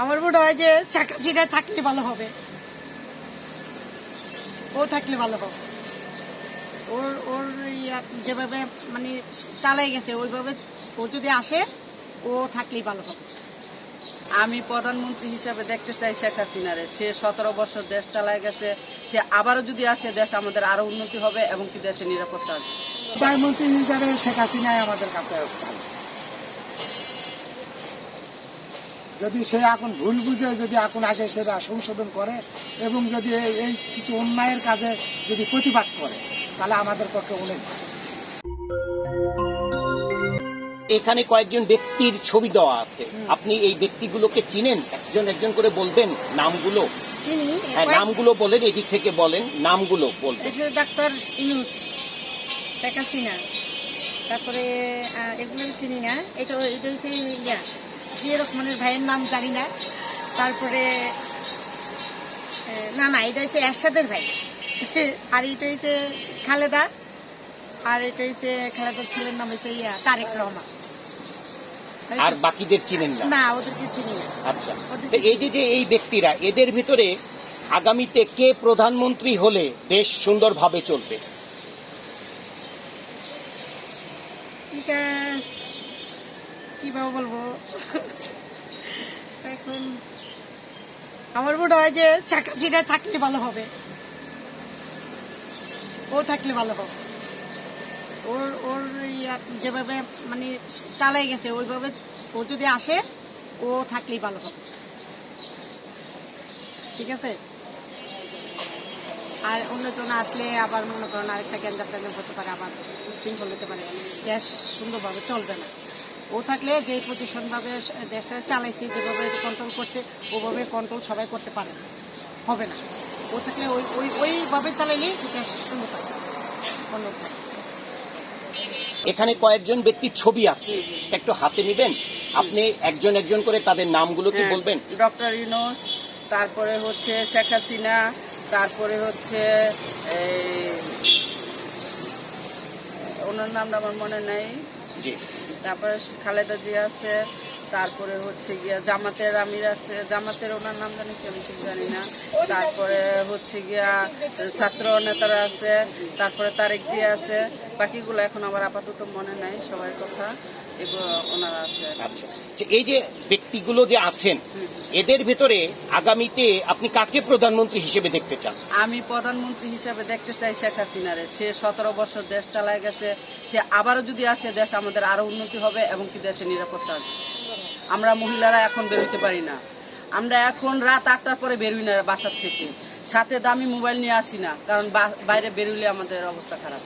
আমার মনে হয় যে শেখ হাসিনা থাকলে ভালো হবে, ও থাকলে ভালো হবে। ওর ওর যেভাবে মানে চালাই গেছে ওইভাবে ও যদি আসে, ও থাকলেই ভালো হবে। আমি প্রধানমন্ত্রী হিসাবে দেখতে চাই শেখ হাসিনারে। সে 17 বছর দেশ চালায় গেছে, সে আবারও যদি আসে দেশ আমাদের আরো উন্নতি হবে এবং কি দেশে নিরাপত্তা আসবে। প্রধানমন্ত্রী হিসাবে শেখ হাসিনাই আমাদের কাছে ভালো। যদি সে এখন ভুল বুঝে যদি এখন আসে সেটা সংশোধন করে এবং যদি এই কিছু অন্যায়ের কাজে যদি প্রতিবাদ করে তাহলে আমাদের পক্ষে অনেক ভালো। এখানে কয়েকজন ব্যক্তির ছবি দেওয়া আছে, আপনি এই ব্যক্তিগুলোকে চিনেন? একজন একজন করে বলবেন নামগুলো। চিনি, হ্যাঁ, নামগুলো বলেন, এদিক থেকে বলেন, নামগুলো বলবেন। ডাক্তার ইউনূস, শেখ হাসিনা, তারপরে এগুলো চিনি না। এটা হচ্ছে জিয়া রহমানের ভাইয়ের নাম জানি না। তারপরে না এটা হচ্ছে এরশাদের ভাই। আর এটা হচ্ছে খালেদা, আর এটা হচ্ছে খালেদার ছেলের নাম হচ্ছে তারেক রহমান। আর বাকিদের চিনেন না? না, ওদেরকে চিনি না। আচ্ছা, তো এই যে এই ব্যক্তিরা, এদের ভিতরে আগামীতে কে প্রধানমন্ত্রী হলে দেশ সুন্দরভাবে চলবে? এটা কিভাবে বলবো এখন আমার মনে হয় যে শেখ হাসিনা থাকলে ভালো হবে, ও থাকলে ভালো হবে। ওর ওর যেভাবে মানে চালাই গেছে ওইভাবে ও যদি আসে, ও থাকলেই ভালো হবে। ঠিক আছে। আর অন্যজন আসলে আবার মনে করেন আরেকটা গ্যাঞ্জাম হতে পারে, আবার শৃঙ্খল হতে পারে, দেশ সুন্দরভাবে চলবে না। ও থাকলে যে প্রতিষ্ঠানভাবে দেশটা চালাইছে, যেভাবে কন্ট্রোল করছে ওভাবে কন্ট্রোল সবাই করতে পারে না, হবে না। ও থাকলে ওইভাবে চালাইলেই দেশ সুন্দর থাকবে। এখানে কয়েকজন ব্যক্তির ছবি আছে, একটু হাতে নেবেন আপনি, একজন একজন করে তাদের নামগুলো কি বলবেন? ডক্টর ইউনূস, তারপরে হচ্ছে শেখ হাসিনা, তারপরে হচ্ছে ওনার নামটা আমার মনে নাই। তারপরে খালেদা জিয়া আছে, তারপরে হচ্ছে গিয়া জামাতের আমির আছে, জামাতের ওনার নাম জানি কি আমি ঠিক জানি না। তারপরে হচ্ছে গিয়া ছাত্র নেতারা আছে, তারপরে তারেক জিয়া আছে, বাকিগুলো এখন আমার আপাতত মনে নাই সবার কথা, এগুলো ওনারা আছে। আচ্ছা, এই যে ব্যক্তিগুলো যে আছেন এদের ভিতরে আগামীতে আপনি কাকে প্রধানমন্ত্রী হিসেবে দেখতে চান? আমি প্রধানমন্ত্রী হিসাবে দেখতে চাই শেখ হাসিনারে। সে 17 বছর দেশ চালায় গেছে, সে আবারও যদি আসে দেশ আমাদের আরো উন্নতি হবে এবং কি দেশে নিরাপত্তা আসবে। আমরা মহিলারা এখন বেরোতে পারি না, আমরা এখন রাত 8টার পরে বেরোই না বাসার থেকে, সাথে দামি মোবাইল নিয়ে আসি না, কারণ বাইরে বেরোলে আমাদের অবস্থা খারাপ।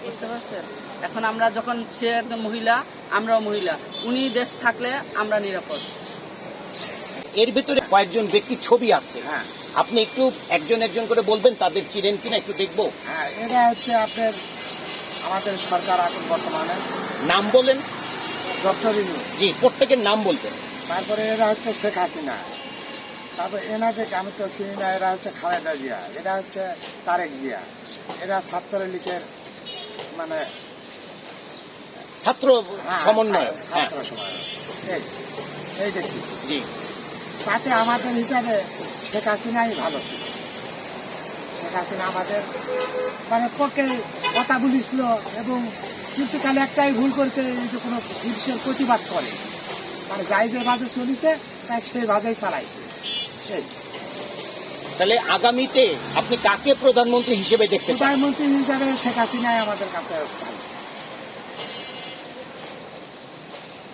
বুঝতে পারছেন? এখন আমরা যখন সে একজন মহিলা, আমরাও মহিলা, উনি দেশ থাকলে আমরা নিরাপদ। এর ভিতরে কয়েকজন ব্যক্তির ছবি আছে, হ্যাঁ, আপনি একটু একজন একজন করে বলবেন তাদের চিনেন কিনা একটু দেখবো। হ্যাঁ, এটা হচ্ছে আপনার আমাদের সরকার এখন বর্তমানে। নাম বলেন। ডক্টর ইউনূস, জি, প্রত্যেকের নাম বলবেন। তারপরে এরা হচ্ছে শেখ হাসিনা, তারপরে এনাদেরকে আমি তো চিনি না। এরা হচ্ছে খালেদা জিয়া, এরা হচ্ছে তারেক জিয়া, এরা ছাত্রলীগের মানে ছাত্র সমন্বয়। ছাত্র সমন্বয় এই দেখতেছি। জি, তাতে আমাদের হিসাবে শেখ হাসিনাই ভালো ছিল। শেখ হাসিনা আমাদের মানে পক্ষে কথা বলিছিল, এবং কিন্তু খালি একটাই ভুল করছে, এই যে কোনো জিনিসের প্রতিবাদ করে, মানে যাই যে বাজে চলিছে তাই সেই বাজেই চালাইছে। তাহলে আগামীতে আপনি কাকে প্রধানমন্ত্রী হিসেবে দেখতে চান? প্রধানমন্ত্রী হিসাবে শেখ হাসিনাই আমাদের কাছে ভালো।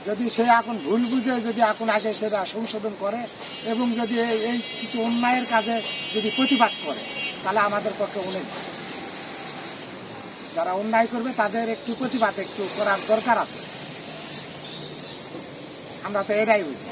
যদি সে এখন ভুল বুঝে যদি এখন আসে সেটা সংশোধন করে এবং যদি এই কিছু অন্যায়ের কাজে যদি প্রতিবাদ করে তাহলে আমাদের পক্ষে অনেক ভালো। যারা অন্যায় করবে তাদের একটু প্রতিবাদ একটু করার দরকার আছে, আমরা তো এটাই বুঝি।